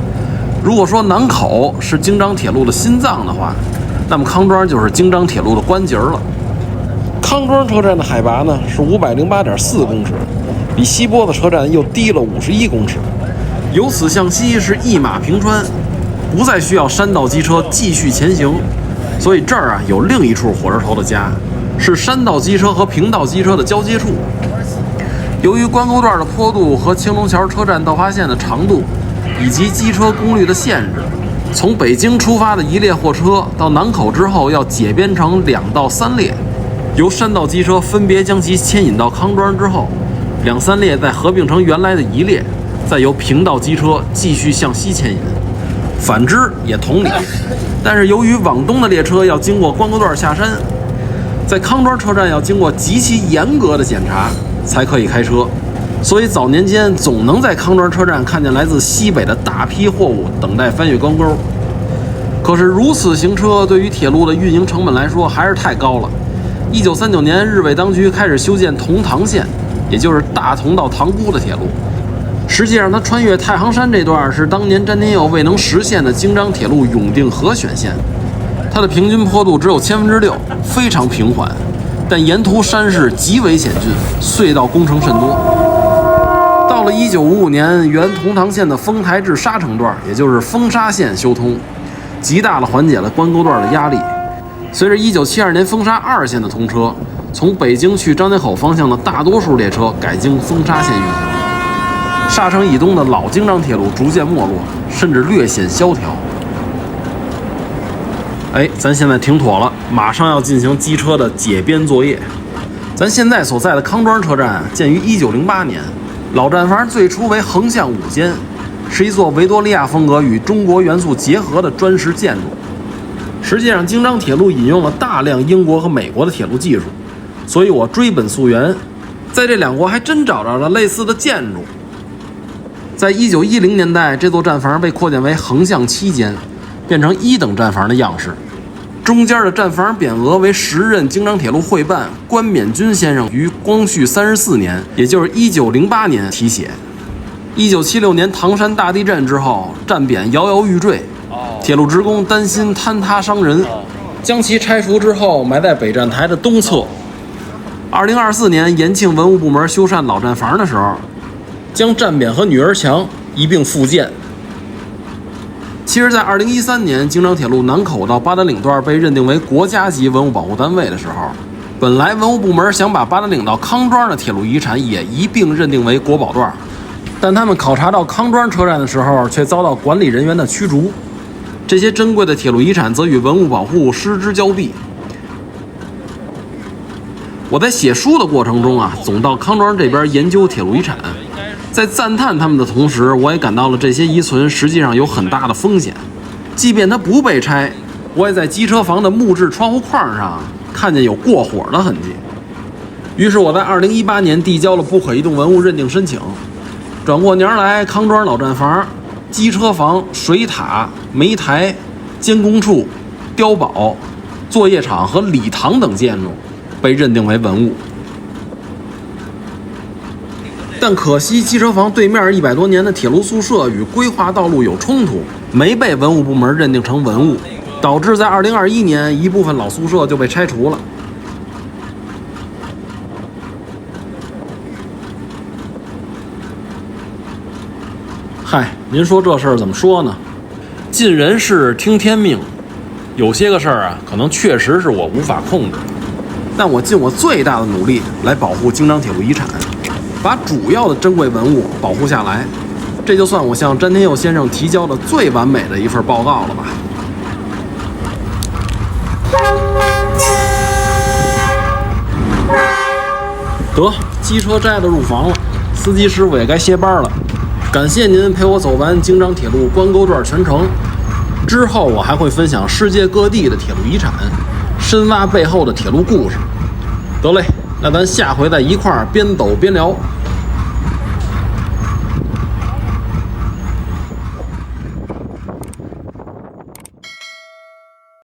A: 如果说南口是京张铁路的心脏的话，那么康庄就是京张铁路的关节了。康庄车站的海拔呢是508.4公尺，比西坡子车站又低了51公尺。由此向西是一马平川，不再需要山道机车继续前行。所以这儿啊有另一处火车头的家，是山道机车和平道机车的交接处。由于关沟段的坡度和青龙桥车站到发线的长度，以及机车功率的限制，从北京出发的一列货车到南口之后要解编成2到3列，由山道机车分别将其牵引到康庄之后，2、3列再合并成原来的一列，再由平道机车继续向西牵引。反之也同理，但是由于往东的列车要经过关沟段下山，在康庄车站要经过极其严格的检查才可以开车，所以早年间总能在康庄车站看见来自西北的大批货物等待翻越关沟。可是如此行车对于铁路的运营成本来说还是太高了。1939年，日伪当局开始修建同塘线，也就是大同到塘沽的铁路。实际上，它穿越太行山这段是当年詹天佑未能实现的京张铁路永定河选线，它的平均坡度只有6%，非常平缓，但沿途山势极为险峻，隧道工程甚多。到了1955年，原同塘线的丰台至沙城段，也就是丰沙线修通，极大地缓解了关沟段的压力。随着1972年丰沙2线的通车，从北京去张家口方向的大多数列车改经丰沙线运行，沙城以东的老京张铁路逐渐没落，甚至略显萧条。咱现在停妥了，马上要进行机车的解编作业。咱现在所在的康庄车站建于1908年，老站房最初为横向5间，是一座维多利亚风格与中国元素结合的砖石建筑。实际上，京张铁路引用了大量英国和美国的铁路技术，所以我追本溯源，在这2国还真找着了类似的建筑。在1910年代，这座站房被扩建为横向7间，变成1等站房的样式。中间的站房匾额为时任京张铁路会办关勉钧先生于光绪34年，也就是1908年题写。1976年唐山大地震之后，站匾摇摇欲坠，铁路职工担心坍塌伤人，将其拆除之后埋在北站台的东侧。2024年延庆文物部门修缮老站房的时候，将站匾和女儿墙一并复建。其实在2013年京张铁路南口到八达岭段被认定为国家级文物保护单位的时候，本来文物部门想把八达岭到康庄的铁路遗产也一并认定为国宝段，但他们考察到康庄车站的时候，却遭到管理人员的驱逐。这些珍贵的铁路遗产则与文物保护失之交臂。我在写书的过程中啊，总到康庄这边研究铁路遗产，在赞叹他们的同时，我也感到了这些遗存实际上有很大的风险。即便它不被拆，我也在机车房的木质窗户框上看见有过火的痕迹。于是我在2018年递交了不可移动文物认定申请。转过年来，康庄老站房、机车房、水塔、煤台、监工处、碉堡、作业场和礼堂等建筑被认定为文物。但可惜，机车房对面100多年的铁路宿舍与规划道路有冲突，没被文物部门认定成文物，导致在2021年一部分老宿舍就被拆除了。嗨，您说这事儿怎么说呢？尽人事，听天命。有些个事儿啊，可能确实是我无法控制的，但我尽我最大的努力来保护京张铁路遗产，把主要的珍贵文物保护下来。这就算我向詹天佑先生提交的最完美的一份报告了吧。得，机车摘了入房了，司机师傅也该歇班了。感谢您陪我走完京张铁路关沟段全程，之后我还会分享世界各地的铁路遗产，深挖背后的铁路故事。得嘞，那咱下回再一块儿边走边聊。